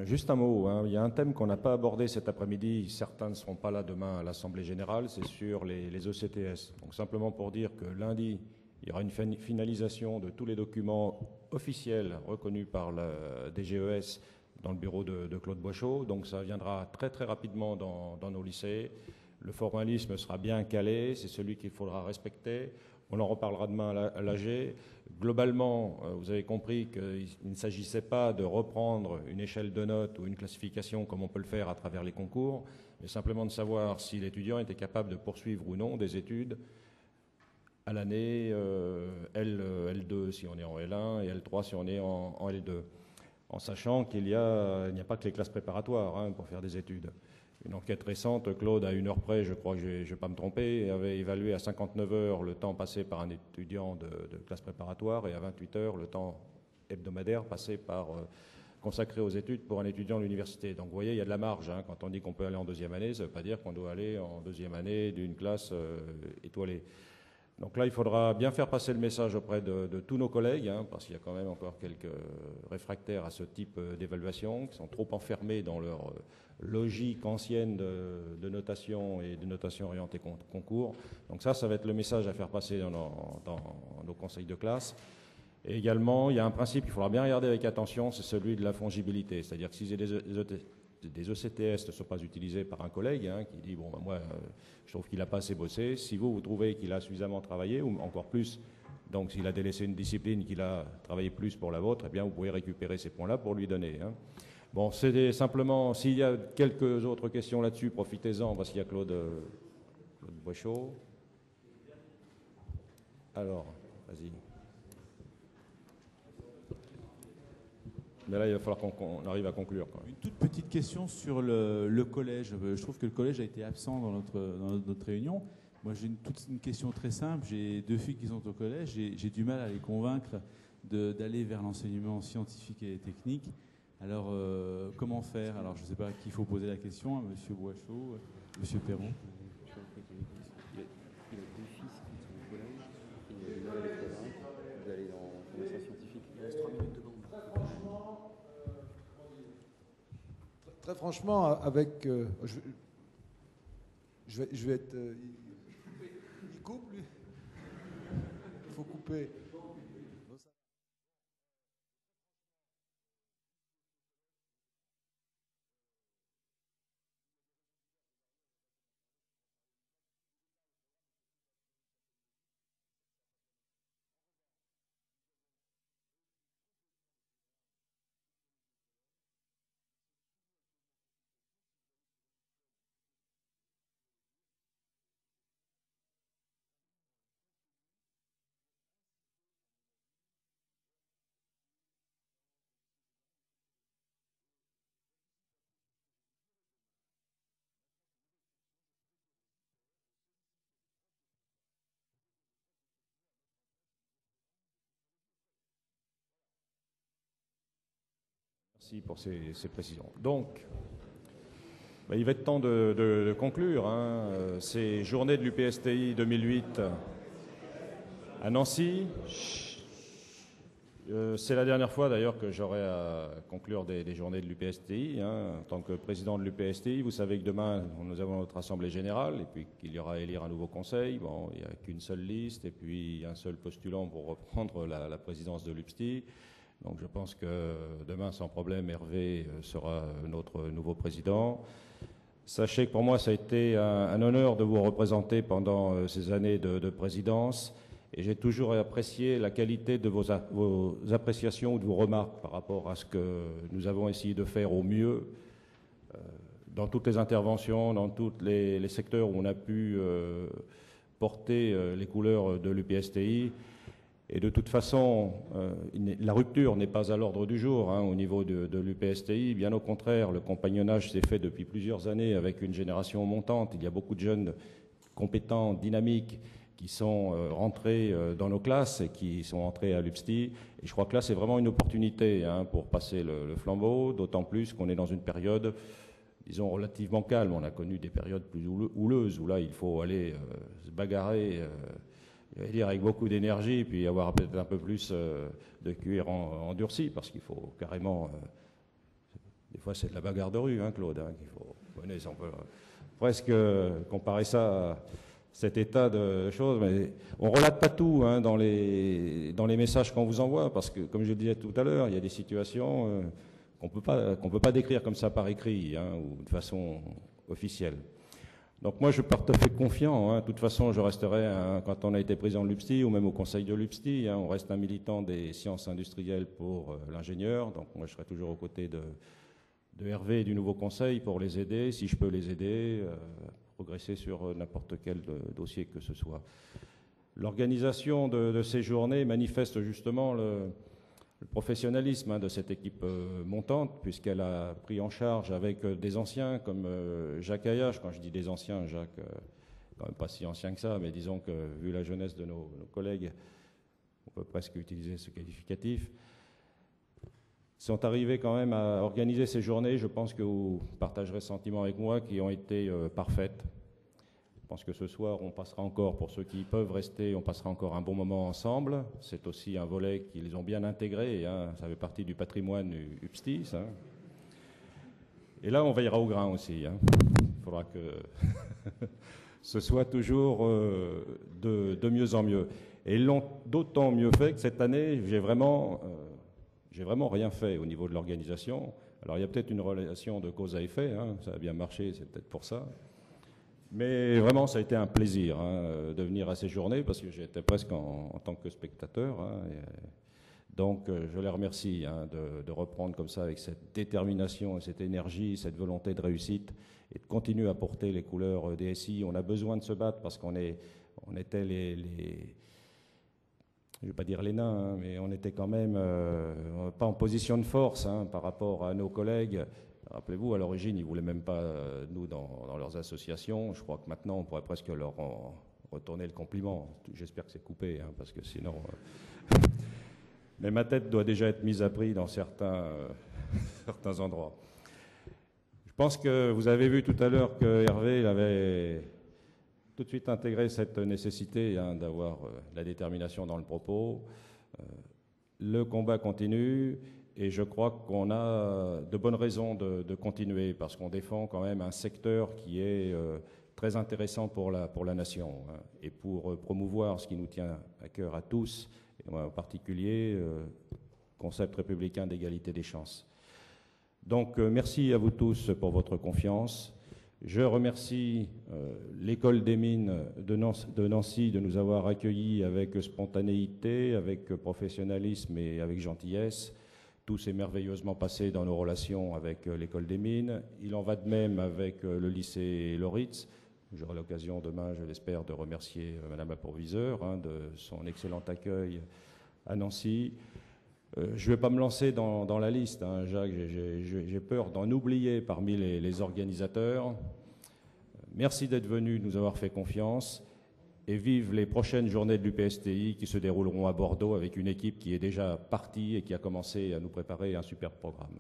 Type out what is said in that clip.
Juste un mot, hein. Il y a un thème qu'on n'a pas abordé cet après-midi, certains ne seront pas là demain à l'Assemblée Générale, c'est sur les ECTS. Donc simplement pour dire que lundi, il y aura une finalisation de tous les documents officiels reconnus par la DGES dans le bureau de Claude Boischaud. Donc ça viendra très très rapidement dans nos lycées. Le formalisme sera bien calé, c'est celui qu'il faudra respecter. On en reparlera demain à l'AG. Globalement, vous avez compris qu'il ne s'agissait pas de reprendre une échelle de notes ou une classification comme on peut le faire à travers les concours, mais simplement de savoir si l'étudiant était capable de poursuivre ou non des études à l'année L2 si on est en L1 et L3 si on est en L2, en sachant qu'il n'y a pas que les classes préparatoires hein, pour faire des études. Une enquête récente, Claude, à 1 heure près, je crois que je ne vais pas me tromper, avait évalué à 59 heures le temps passé par un étudiant de classe préparatoire et à 28 heures le temps hebdomadaire consacré aux études pour un étudiant de l'université. Donc vous voyez, il y a de la marge. Hein. Quand on dit qu'on peut aller en deuxième année, ça ne veut pas dire qu'on doit aller en deuxième année d'une classe étoilée. Donc là, il faudra bien faire passer le message auprès de tous nos collègues, hein, parce qu'il y a quand même encore quelques réfractaires à ce type d'évaluation, qui sont trop enfermés dans leur logique ancienne de notation et de notation orientée concours. Donc ça va être le message à faire passer dans nos conseils de classe. Et également, il y a un principe qu'il faudra bien regarder avec attention, c'est celui de la fongibilité. C'est-à-dire que si des ECTS ne sont pas utilisés par un collègue hein, qui dit « bon, ben moi, je trouve qu'il n'a pas assez bossé ». Si vous trouvez qu'il a suffisamment travaillé, ou encore plus, donc s'il a délaissé une discipline, qu'il a travaillé plus pour la vôtre, eh bien vous pouvez récupérer ces points-là pour lui donner. Hein. Bon, c'est simplement, s'il y a quelques autres questions là-dessus, profitez-en, parce qu'il y a Claude Boischaud. Alors, vas-y. Mais là, il va falloir qu'on arrive à conclure. Quoi. Une toute petite question sur le collège. Je trouve que le collège a été absent dans notre réunion. Moi, j'ai une question très simple. J'ai 2 filles qui sont au collège. J'ai du mal à les convaincre d'aller vers l'enseignement scientifique et technique. Alors, comment faire? Alors, je ne sais pas à qui il faut poser la question, à Monsieur Boischaud, Monsieur Perron. Il a 2 fils qui sont au collège et il a du mal à les convaincre d'aller dans l'enseignement scientifique. Il reste 3 minutes de bande. Très franchement, avec... je vais être... il coupe, lui. Il faut couper. Merci pour ces précisions. Donc, il va être temps de conclure. Hein. Ces journées de l'UPSTI 2008 à Nancy. C'est la dernière fois d'ailleurs que j'aurai à conclure des journées de l'UPSTI. Hein. En tant que président de l'UPSTI, vous savez que demain, nous avons notre Assemblée Générale et puis qu'il y aura à élire un nouveau conseil. Bon, il n'y a qu'une seule liste et puis un seul postulant pour reprendre la présidence de l'UPSTI. Donc je pense que demain, sans problème, Hervé sera notre nouveau président. Sachez que pour moi, ça a été un honneur de vous représenter pendant ces années de présidence. Et j'ai toujours apprécié la qualité de vos appréciations ou de vos remarques par rapport à ce que nous avons essayé de faire au mieux dans toutes les interventions, dans tous les secteurs où on a pu porter les couleurs de l'UPSTI. Et de toute façon, la rupture n'est pas à l'ordre du jour hein, au niveau de l'UPSTI. Bien au contraire, le compagnonnage s'est fait depuis plusieurs années avec une génération montante. Il y a beaucoup de jeunes compétents, dynamiques, qui sont rentrés dans nos classes et qui sont entrés à l'UPSTI. Et je crois que là, c'est vraiment une opportunité hein, pour passer le flambeau, d'autant plus qu'on est dans une période, disons, relativement calme. On a connu des périodes plus houleuses où là, il faut aller se bagarrer je vais dire avec beaucoup d'énergie, puis avoir peut-être un peu plus de cuir endurci, parce qu'il faut carrément des fois, c'est de la bagarre de rue, hein, Claude, hein, qu'il faut connaître. On peut presque comparer ça à cet état de choses, mais on relate pas tout hein, dans les messages qu'on vous envoie, parce que, comme je le disais tout à l'heure, il y a des situations qu'on peut pas décrire comme ça par écrit hein, ou de façon officielle. Donc moi, je pars tout à fait confiant. Hein. De toute façon, je resterai, quand on a été président de l'UPSTI, ou même au conseil de l'UPSTI, hein, on reste un militant des sciences industrielles pour l'ingénieur. Donc moi, je serai toujours aux côtés de Hervé et du nouveau conseil pour les aider, si je peux les aider, progresser sur n'importe quel dossier que ce soit. L'organisation de ces journées manifeste justement le professionnalisme hein, de cette équipe montante, puisqu'elle a pris en charge avec des anciens comme Jacques Ayache. Quand je dis des anciens, Jacques, quand même pas si ancien que ça, mais disons que vu la jeunesse de nos collègues, on peut presque utiliser ce qualificatif, sont arrivés quand même à organiser ces journées, je pense que vous partagerez ce sentiment avec moi, qui ont été parfaites. Je pense que ce soir, on passera encore, pour ceux qui peuvent rester, on passera encore un bon moment ensemble. C'est aussi un volet qu'ils ont bien intégré, hein. Ça fait partie du patrimoine UPSTI, ça. Et là, on veillera au grain aussi. Hein. Il faudra que ce soit toujours de mieux en mieux. Et ils l'ont d'autant mieux fait que cette année, j'ai vraiment rien fait au niveau de l'organisation. Alors, il y a peut-être une relation de cause à effet, hein. Ça a bien marché, c'est peut-être pour ça. Mais vraiment, ça a été un plaisir hein, de venir à ces journées, parce que j'étais presque en tant que spectateur. Hein, donc, je les remercie hein, de reprendre comme ça, avec cette détermination, cette énergie, cette volonté de réussite, et de continuer à porter les couleurs DSI. On a besoin de se battre, parce qu'on était les je ne vais pas dire les nains, hein, mais on était quand même pas en position de force hein, par rapport à nos collègues. Rappelez-vous, à l'origine, ils ne voulaient même pas nous dans leurs associations. Je crois que maintenant, on pourrait presque leur retourner le compliment. J'espère que c'est coupé, hein, parce que sinon... Mais ma tête doit déjà être mise à prix dans certains endroits. Je pense que vous avez vu tout à l'heure que Hervé il avait tout de suite intégré cette nécessité hein, d'avoir la détermination dans le propos. Le combat continue. Et je crois qu'on a de bonnes raisons de continuer, parce qu'on défend quand même un secteur qui est très intéressant pour la nation hein, et pour promouvoir ce qui nous tient à cœur à tous, et en particulier concept républicain d'égalité des chances. Donc merci à vous tous pour votre confiance. Je remercie l'École des mines de Nancy de nous avoir accueillis avec spontanéité, avec professionnalisme et avec gentillesse. Tout s'est merveilleusement passé dans nos relations avec l'École des mines. Il en va de même avec le lycée Loritz. J'aurai l'occasion demain, je l'espère, de remercier Madame la proviseure hein, de son excellent accueil à Nancy. Je ne vais pas me lancer dans la liste, hein, Jacques, j'ai peur d'en oublier parmi les organisateurs. Merci d'être venu nous avoir fait confiance. Et vive les prochaines journées de l'UPSTI qui se dérouleront à Bordeaux avec une équipe qui est déjà partie et qui a commencé à nous préparer un super programme.